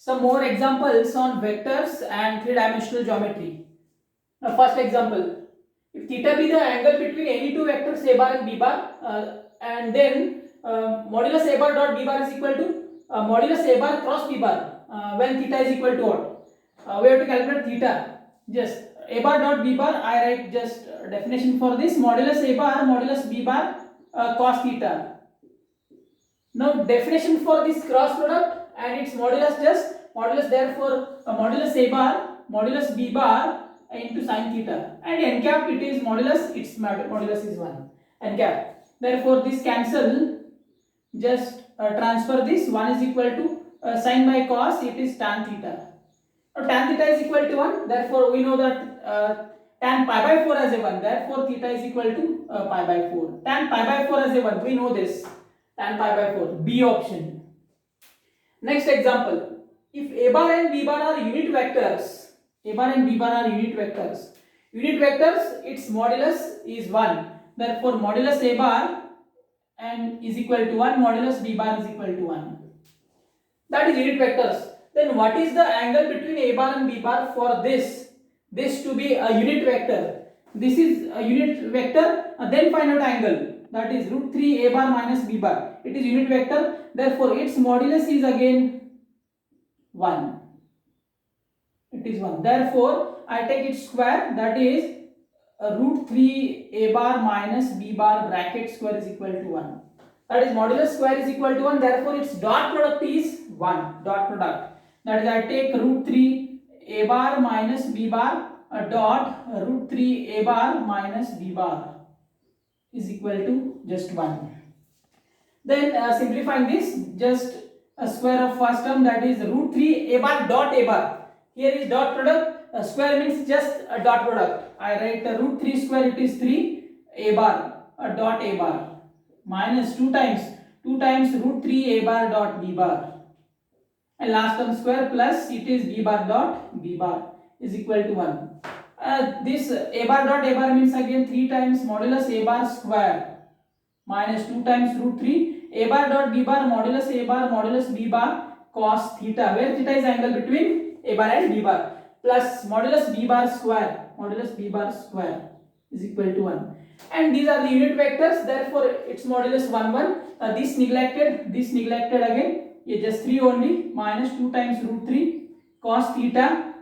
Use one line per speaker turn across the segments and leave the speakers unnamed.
Some more examples on vectors and three-dimensional geometry. Now, first example: if theta be the angle between any two vectors a bar and b bar, and then modulus a bar dot b bar is equal to modulus a bar cross b bar when theta is equal to what? We have to calculate theta. Just a bar dot b bar. I write just definition for this: modulus a bar modulus b bar cos theta. Now definition for this cross product and its modulus, just modulus, therefore modulus a bar modulus b bar into sin theta, and n cap it is modulus, its modulus is 1 n cap, therefore this cancel, just transfer this, 1 is equal to sin by cos, it is tan theta. Now tan theta is equal to 1, therefore we know that tan pi by 4 as a 1, therefore theta is equal to pi by 4. Tan pi by 4 as a 1, we know this, tan pi by 4, B option. Next example: if a bar and b bar are unit vectors, a bar and b bar are unit vectors, its modulus is 1, therefore modulus a bar and is equal to 1, modulus b bar is equal to 1. That is unit vectors. Then what is the angle between a bar and b bar for this to be a unit vector? This is a unit vector, then find out angle, that is root 3 a bar minus b bar. It is unit vector, therefore its modulus is again 1. It is 1. Therefore I take its square, that is root 3 a bar minus b bar bracket square is equal to 1. That is modulus square is equal to 1. Therefore its dot product is 1. Dot product, that is I take root 3 a bar minus b bar dot root 3 a bar minus b bar is equal to just 1. Then simplifying this, just a square of first term, that is root 3 a bar dot a bar. Here is dot product, square means just a dot product. I write root 3 square, it is 3 a bar dot a bar minus 2 times root 3 a bar dot b bar, and last term square plus it is b bar dot b bar is equal to 1. This a bar dot a bar means again 3 times modulus a bar square minus 2 times root 3 a bar dot b bar modulus a bar modulus b bar cos theta, where theta is angle between a bar and b bar, plus modulus b bar square is equal to 1. And these are the unit vectors, therefore its modulus 1 1. This neglected again, just 3 only, minus 2 times root 3 cos theta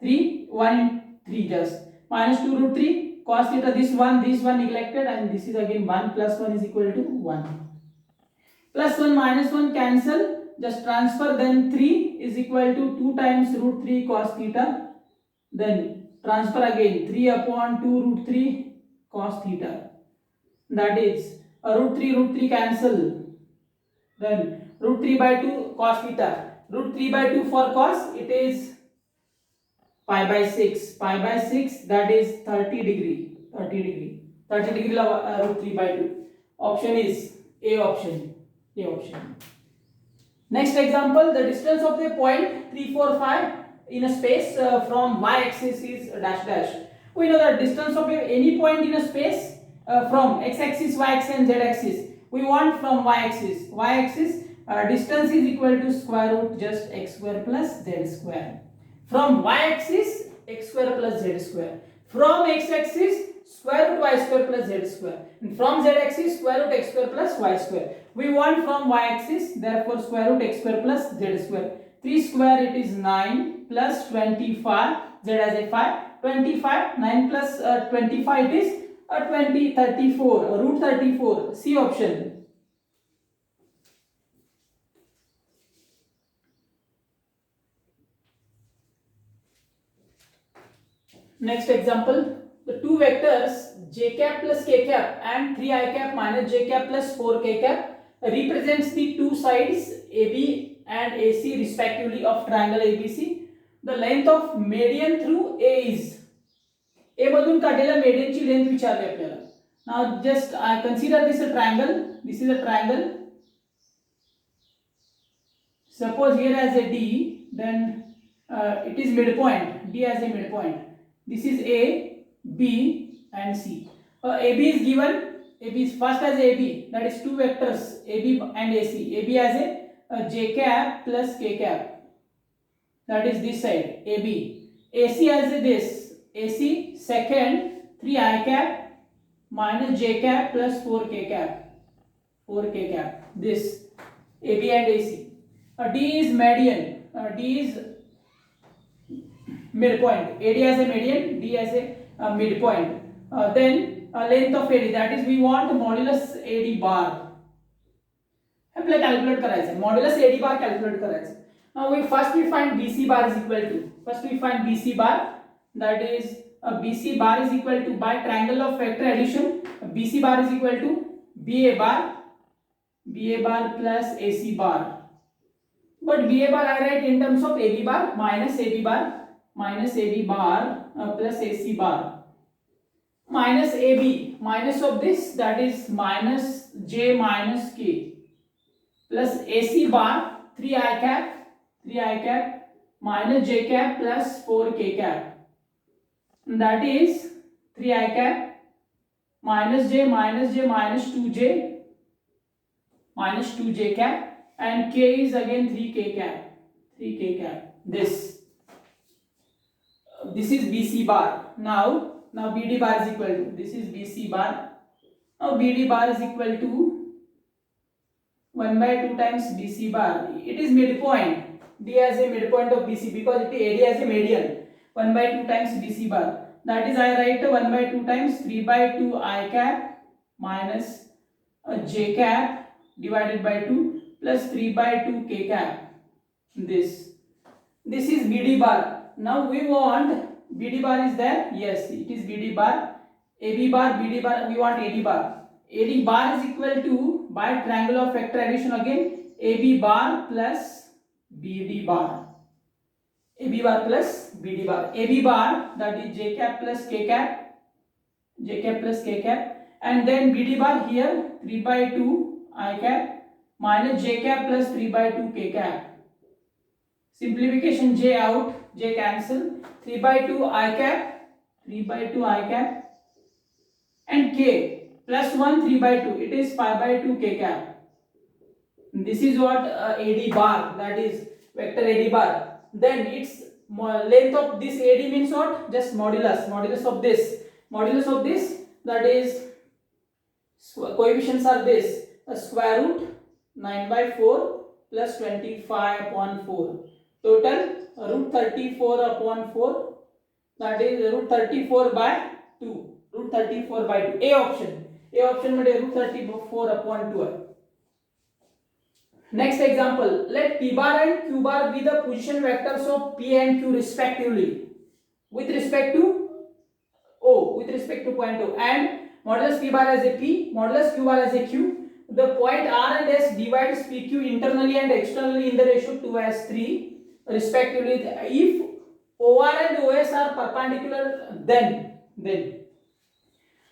3 1 3, just minus 2 root 3 cos theta, this one neglected, and this is again 1 plus 1 is equal to 1. Plus 1 minus 1 cancel, just transfer, then 3 is equal to 2 times root 3 cos theta, then transfer again 3 upon 2 root 3 cos theta, that is root 3 cancel, then root 3 by 2 cos theta, root 3 by 2 for cos, it is pi by 6, that is 30 degree root 3 by 2. Option is A option. Next example: the distance of the point 3 4 5 in a space from y-axis is dash dash. We know that distance of any point in a space from x-axis, y-axis and z-axis, we want from y-axis. Distance is equal to square root just x square plus z square. From y-axis, x square plus z square. From x-axis, square root y square plus z square. And from z-axis, square root x square plus y square. We want from y-axis, therefore square root x square plus z square. 3 square, it is 9 plus 25, z as a 5, 25, 9 plus 25, it is 34, root 34, C option. Next example: the two vectors j cap plus k cap and 3i cap minus j cap plus 4k cap represents the two sides AB and AC respectively of triangle ABC. The length of median through A is, A मधून काढलेल्या median ची length विचारली आपल्याला. Now just I consider this a triangle. This is a triangle. Suppose here as a D, then it is midpoint. D as a midpoint. This is A, B and C. AB is given. AB is first as AB, that is two vectors AB and AC. AB as a j cap plus k cap. that is this side AB. AC as this, AC second 3 I cap minus j cap plus 4k cap, 4k cap, this AB and AC. D is median, D is midpoint, AD as a median, D as a midpoint. Then length of AD, that is we want modulus AD bar. आपल्याला calculate करायचं modulus AD बार calculate करायचं. Now we first find BC bar is equal to, first we find BC bar, that is BC bar is equal to, by triangle of factor addition, BC bar is equal to BA bar plus AC bar. But BA bar I write in terms of AB bar minus AB bar plus AC bar. Minus AB, minus of this, that is minus J minus K, plus AC bar 3 I cap minus j cap plus 4k cap, that is 3 I cap minus j minus 2j cap, and k is again 3k cap. This is BC bar. Now BD bar is equal to, this is BC bar. Now BD bar is equal to 1 by 2 times BC bar. It is midpoint, D as a midpoint of BC, because it is AD as a median. 1 by 2 times BC bar, that is I write 1 by 2 times 3 by 2 I cap minus j cap divided by 2 plus 3 by 2 k cap. This is BD bar. Now we want, BD bar is there, yes it is BD bar. AB bar, BD bar, we want AD bar. AD bar is equal to, by triangle of factor addition again, AB bar plus BD bar. AB bar plus BD bar. AB bar, that is j cap plus k cap, and then BD bar here 3 by 2 I cap minus j cap plus 3 by 2 k cap. Simplification, j out, j cancel, 3 by 2 I cap and k plus 1 3 by 2, it is 5 by 2 k cap. This is what AD bar, that is vector AD bar. Then its length of this AD means what? Just modulus of this, that is coefficients are this, square root 9 by 4 plus 25 upon 4, total root 34 upon 4, that is root 34 by 2, A option मध्ये root 34 upon 2 आहे. Next example, let P bar and Q bar be the position vectors of P and Q respectively with respect to point O, and modulus P bar as a P, modulus Q bar as a Q. The point R and S divides PQ internally and externally in the ratio 2:3 respectively. If OR and OS are perpendicular, then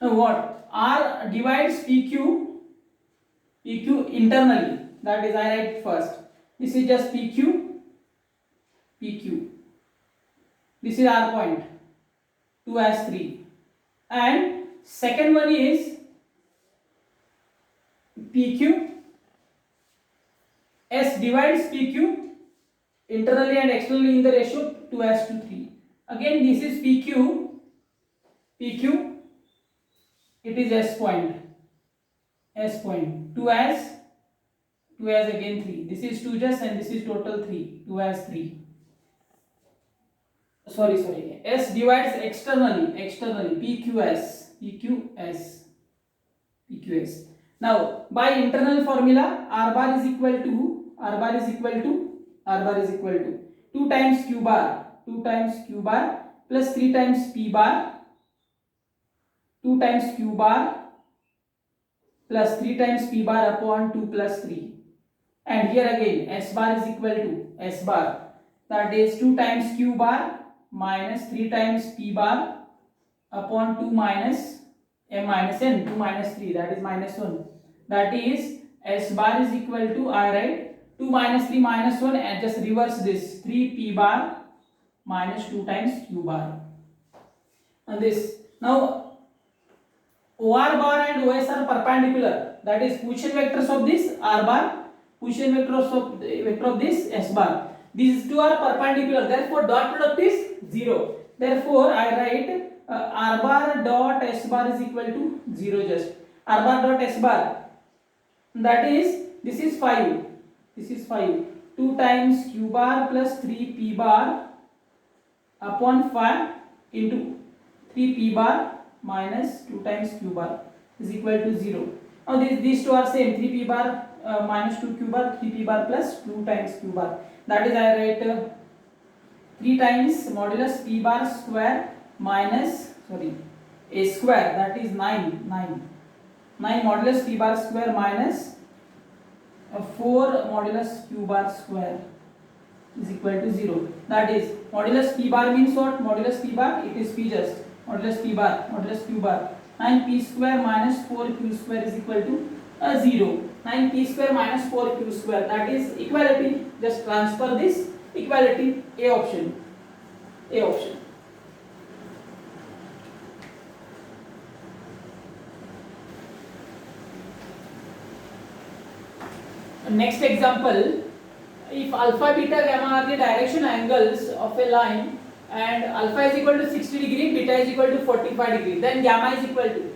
what? R divides PQ internally, that is I write first, this is just PQ, this is R point 2:3, and second one is PQ, S divides PQ internally and externally in the ratio 2:3. Again this is PQ, it is S point, 2 as again 3. This is 2 just, and this is total 3, 2 as 3. Sorry. S divides externally, PQS. Now by internal formula, R bar is equal to 2 times Q bar plus 3 times P bar, 2 times Q bar plus 3 times P bar upon 2 plus 3, and here again S bar is equal to S bar, that is 2 times Q bar minus 3 times P bar upon 2 minus M minus N, 2 minus 3, that is minus 1, that is S bar is equal to, I write 2 minus 3 minus 1, and just reverse this, 3 P bar minus 2 times Q bar, and this. Now OR bar and OS are perpendicular, that is position vectors of this R bar, position vector of this S bar. These two are perpendicular, therefore dot product is 0. Therefore I write r bar dot s bar is equal to 0. Just r bar dot s bar, that is, this is 5, this is 5, 2 times q bar plus 3 p bar upon 5 into 3 p bar minus 2 times q bar is equal to 0. Now these two are same, 3 p bar minus 2 q bar, 3 p bar plus 2 times q bar, that is I write 3 times modulus p bar square minus, sorry, a square, that is 9 modulus p bar square minus 4 modulus q bar square is equal to 0. That is, modulus p bar means what? Modulus p bar, it is p just, modulus p bar, modulus q bar, 9p square minus 4q square is equal to 0. 9p square minus 4q square, that is equality. Just transfer this equality, A option, A option. Next example, if alpha, beta, gamma are the direction angles of a line and alpha is equal to 60 degree, beta is equal to 45 degree, then gamma is equal to,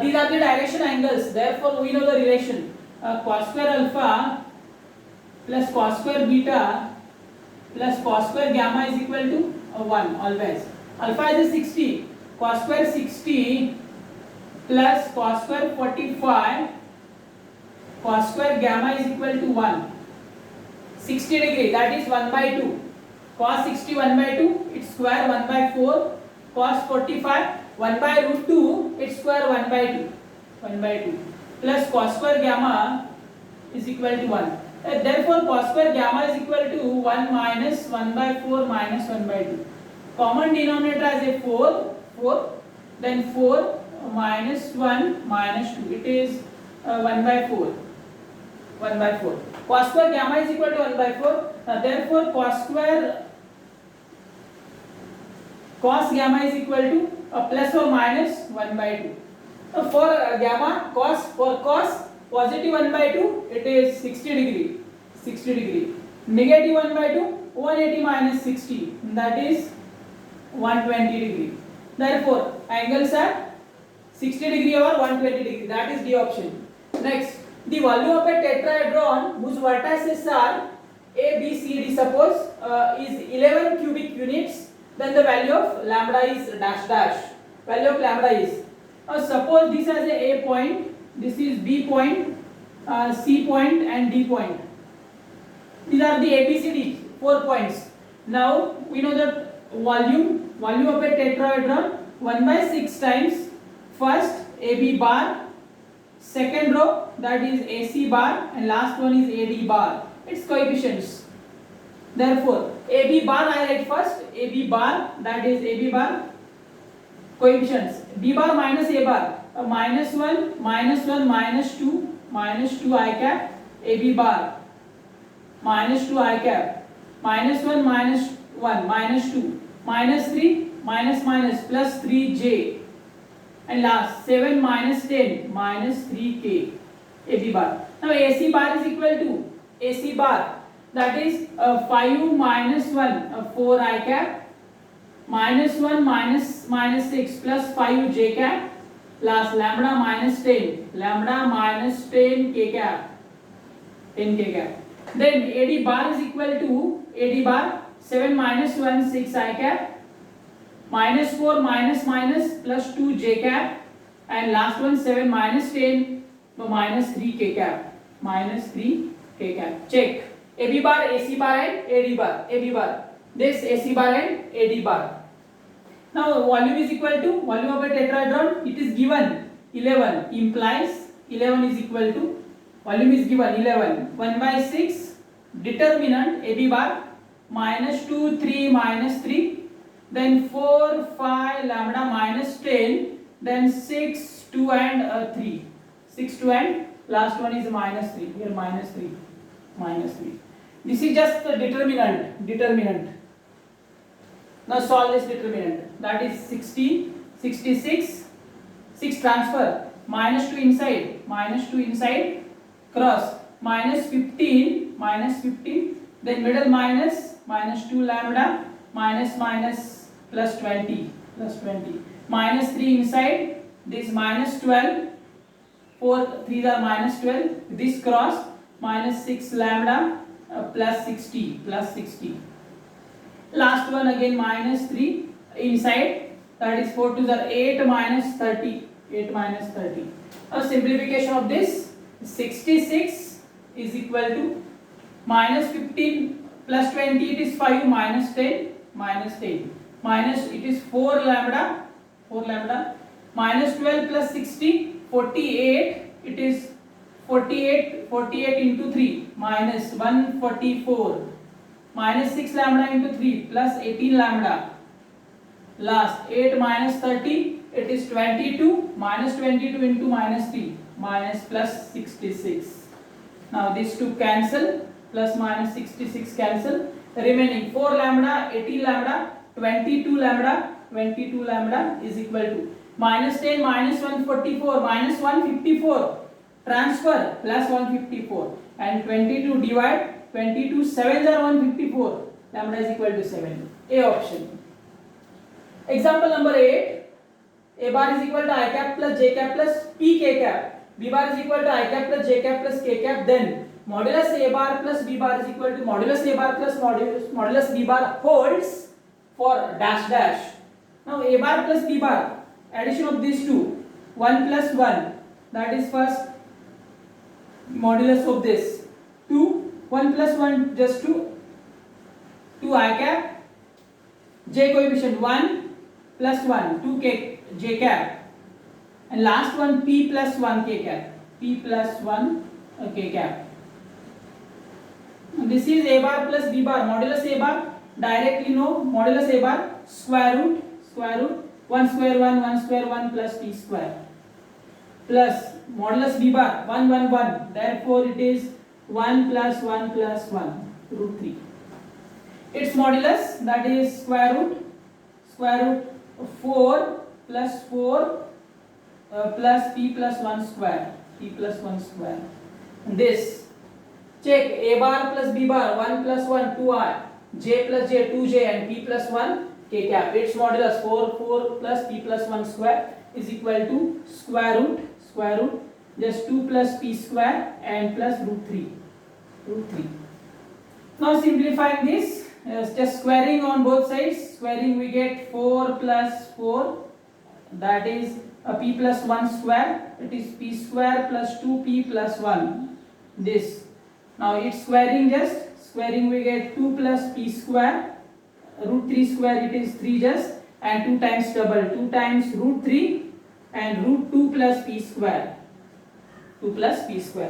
these are the direction angles, therefore we know the relation, cos square alpha plus cos square beta plus cos square gamma is equal to 1 always. Alpha is 60, cos square 60 plus cos square 45, cos square gamma is equal to 1. 60 degree, that is 1 by 2. Cos 60 1 by 2, its square 1 by 4. Cos 45 1 by root 2, its square 1 by 2. 1 by 2 plus cos square gamma is equal to 1. Therefore cos square gamma is equal to 1 minus 1 by 4 minus 1 by 2. Common denominator as a 4, then 4 minus 1 minus 2, it is 1 by 4. 1 by 4. Cos square gamma is equal to 1 by 4. Therefore cos square cos gamma is equal to plus or minus 1 by 2. For gamma, for cos positive 1 by 2, it is 60 degree. 60 degree. Negative 1 by 2, 180 minus 60, that is 120 degree. Therefore angles are 60 degree or 120 degree, that is D option. Next, the volume of a tetrahedron whose vertices are A, B, C, D, suppose is 11 cubic units, then the value of lambda is dash dash. Value of lambda is, suppose this has a point, this is B point, C point and D point. These are the ABCD 4 points. Now we know that volume of a tetrahedron 1 by 6 times first AB bar, second row that is AC bar and last one is AD bar, its coefficients. Therefore AB bar I write first, AB bar, that is AB bar coefficients, B bar minus A bar, minus 1 minus 1 minus 2 I cap, AB bar minus 2 I cap, minus 1 minus 1 minus 2 minus 3 minus minus plus 3j, and last 7 minus 10 minus 3k, AB bar. Now AC bar is equal to AC bar, that is 5 minus 1 4 I cap, minus 1 minus 6 plus 5 j cap, plus lambda minus 10 k cap, 10 k cap. Then AD bar is equal to AD bar 7 minus 1 6 I cap, minus 4 minus plus 2 j cap, and last one 7 minus 10 minus 3 k cap, minus 3 k cap. Check AB bar, AC bar and AD bar, AB bar, this AC bar and AD bar. Now volume is equal to volume of a tetrahedron, it is given 11, implies 11 is equal to volume is given 11, 1 by 6, determinant AB bar minus 2 3 minus 3, then 4 5 lambda minus 10, then 6 2 and 3, 6 2 and last one is minus 3, here minus 3. This is just the determinant. Now solve this determinant, that is 60 66, 6 transfer, minus 2 inside, cross, minus 15, then middle minus minus 2 lambda, minus minus plus 20, minus 3 inside, this minus 12, 4 3s are minus 12, this cross, minus 6 lambda, plus 60, last one again minus 3 inside, that is 4 2s are 8 minus 30, Now simplification of this, 66 is equal to minus 15 plus 20, it is 5 minus 10, minus it is 4 lambda, minus 12 plus 60, 48, it is 48 into 3 minus 144, minus 6 lambda into 3 plus 18 lambda, last 8 minus 30, it is 22, minus 22 into minus 3 minus plus 66. Now these two cancel, plus minus 66 cancel, remaining 4 lambda, 18 lambda, 22 lambda is equal to minus 10 minus 144 minus 154, transfer plus 154, and 22 divide, 22 7s are 154, lambda is equal to 7. A option. Example number 8. A bar is equal to I cap plus J cap plus P K cap. B bar is equal to I cap plus J cap plus K cap. Then modulus A bar plus B bar is equal to modulus A bar plus modulus B bar holds for dash dash. Now A bar plus B bar, addition of these two, 1 plus 1, that is first modulus of this 2, 1 plus 1 just 2 I cap, J coefficient 1 plus 1, 2 K J cap, and last one P plus 1 K cap, K cap. And this is A bar plus B bar, modulus A bar, directly know modulus A bar, square root 1 square 1 plus P square, plus modulus B bar 1, therefore it is 1 plus 1 root 3. Its modulus, that is square root 4 plus 4 plus P plus 1 square, and this, check A bar plus B bar, 1 plus 1 2I, J plus J 2J, and P plus 1 K cap. Its modulus 4 plus P plus 1 square is equal to square root just 2 plus P square and plus root 3. Now simplifying this, just squaring on both sides, we get 4 plus 4, that is a P plus 1 square, it is P square plus 2P plus 1, this. Now it's squaring we get 2 plus P square, root 3 square, it is 3 just, and 2 times double, 2 times root 3 and root 2 plus P square,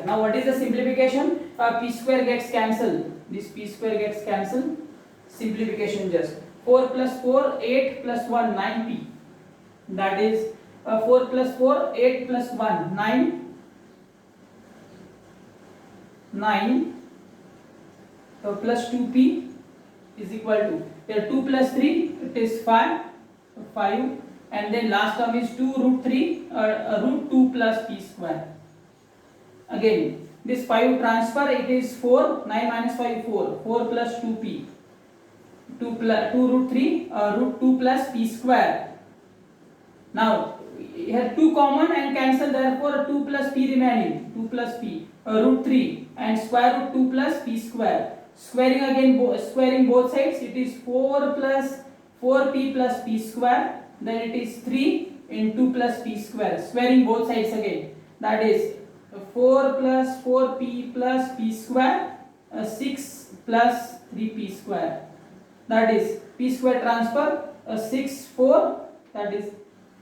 Now what is the simplification? P square gets cancelled, this P square gets cancelled, simplification just 4 plus 4 8 plus 1 9P, that is 4 plus 4 8 plus 1 9 plus 2P is equal to, here 2 plus 3, it is 5, and then last term is 2 root 3 root 2 plus P square. Again this 5 transfer, it is 4, 9 minus 5 4 plus 2P, 2 root 3 root 2 plus P square. Now here 2 common and cancel, therefore 2 plus P remaining, 2 plus P root 3 and square root 2 plus P square. Squaring again, squaring both sides, it is 4 plus 4P plus P square, then it is 3 into plus P square. Squaring both sides again, that is 4 plus 4P plus P square, 6 plus 3P square, that is P square transfer, 6 4, that is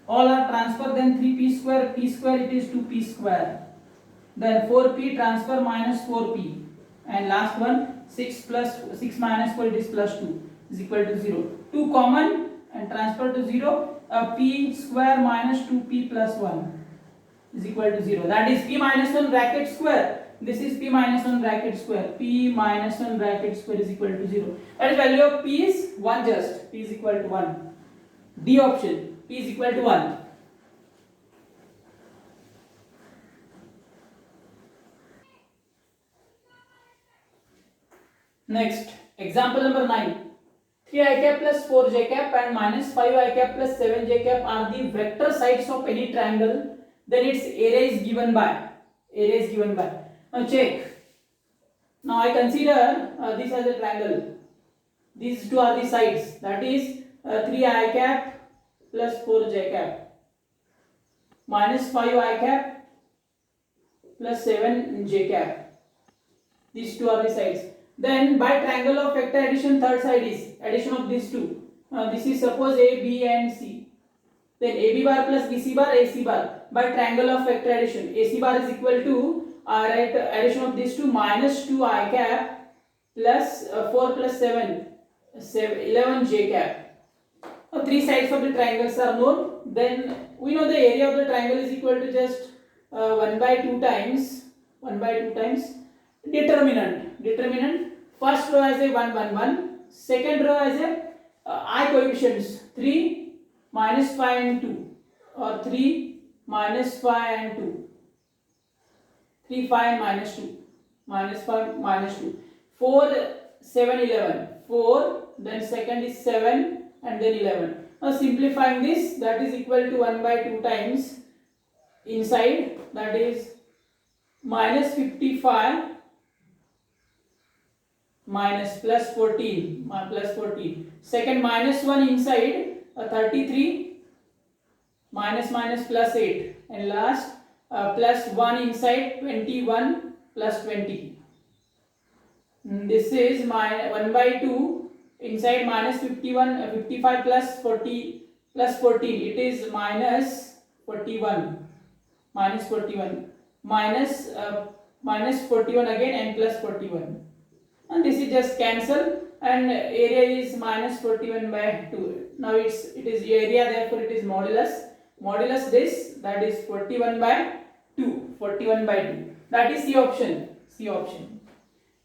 all are transfer, then 3P square, P square, it is 2P square, then 4P transfer minus 4P, and last one 6 minus 4, it is plus 2 is equal to 0. 2 common and transfer to 0, P square minus 2P plus 1 is equal to 0, that is P minus 1 bracket square, this is P minus 1 bracket square, P minus 1 bracket square is equal to 0, that is value of P is 1 just, P is equal to 1. D option, P is equal to 1. Next, Example number 9. 3 I cap plus 4 j cap and minus 5 I cap plus 7 j cap are the vector sides of any triangle. Then its area is given by. Now check. Now I consider this as a triangle. These two are the sides. That is 3 I cap plus 4 j cap minus 5 I cap plus 7 j cap. These two are the sides. Then by triangle of vector addition, third side is addition of these two. This is suppose A, B and C. Then AB bar plus BC bar, AC bar. By triangle of vector addition, AC bar is equal to addition of these two minus 2 I cap plus 4 plus 7, 11 j cap. Now three sides of the triangles are known. Then we know the area of the triangle is equal to just 1 by 2 times determinant. First row has a 1 1 1, second row has a I coefficients 3 minus 5 and 2, or 3 minus 5 and 2, 3 5 minus 2, minus 5 minus 2, 4 7 11, 4, then second is 7 and then 11. Now simplifying this, that is equal to 1 by 2 times inside, that is minus 55 minus plus 14, second minus 1 inside 33 minus plus 8, and last plus 1 inside 21 plus 20. This is my 1 by 2 inside minus 55 plus 40 plus 14, it is minus 41 minus 41 again and plus 41, and this is just cancel, and area is minus 41 by 2. Now it is area, therefore it is modulus this, that is 41 by 2, that is C option.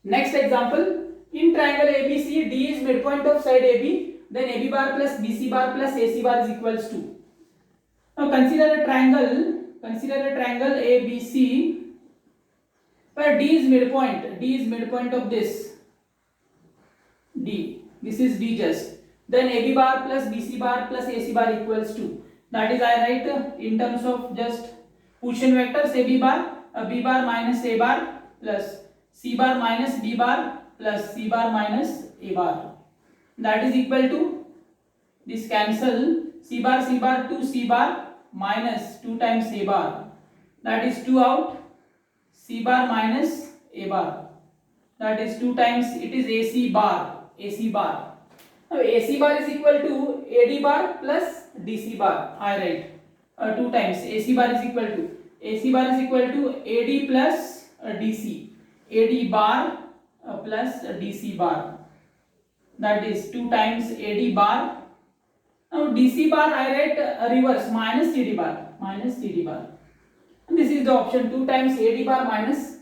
Next example, in triangle ABC, D is midpoint of side AB, then AB bar plus BC bar plus AC bar is equals to. Now consider a triangle ABC where D is midpoint of this D. This is D just. Then AB bar plus BC bar plus AC bar equals to. That is I write in terms of just position vectors AB bar, B bar minus A bar plus C bar minus D bar plus C bar minus A bar. That is equal to, this cancel, C bar 2 C bar minus 2 times A bar. That is 2 out, C bar minus A bar. That is 2 times, it is AC bar. Now AC bar is equal to AD bar plus DC bar. I write 2 times AC bar is equal to AD plus DC. AD bar plus DC bar. That is 2 times AD bar. Now DC bar I write reverse, minus CD bar. And this is the option, 2 times AD bar minus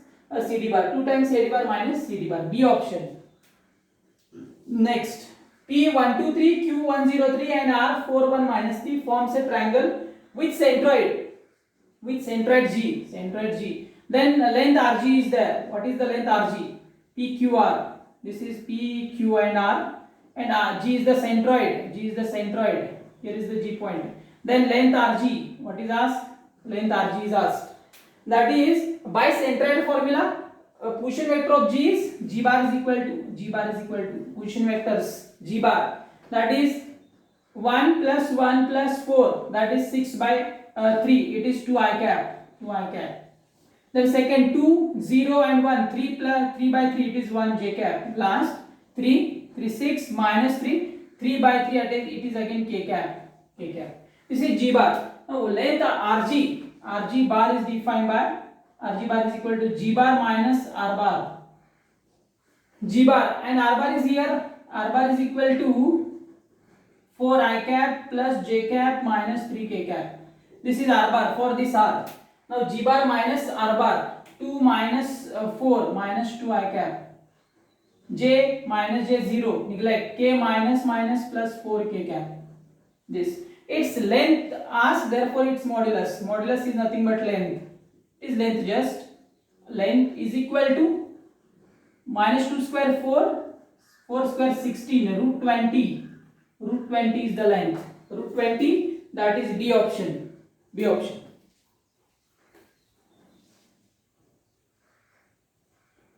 CD bar. 2 times AD bar minus CD bar. B option. Next, P123, Q103 and R41 minus 3 forms a triangle with centroid G. Then length RG is there. What is the length RG? PQR. This is P, Q and R, and G is the centroid. Here is the G point. Then length RG. What is asked? Length RG is asked. That is by centroid formula. Position vector of G is G bar is equal to position vectors G bar, that is 1 plus 1 plus 4, that is 6 by 3, it is 2 I cap. Then second 2 0 and 1, 3 plus 3 by 3, it is 1 j cap. Last 3 6 minus 3 by 3, it is again k cap. This is G bar. Now length RG bar is defined by RG bar is equal to G bar minus R bar. G bar and R bar is here. R bar is equal to 4 I cap plus j cap minus 3 k cap. This is R bar for this R. Now G bar minus R bar, 2 minus 4 minus 2 I cap. J minus J 0, neglect. K minus plus 4 k cap. This. Its length asked, therefore its modulus. Modulus is nothing but length. Is length just. Length is equal to minus 2 square 4 4 square 16, root 20. Root 20 is the length. Root 20, that is B option. B option.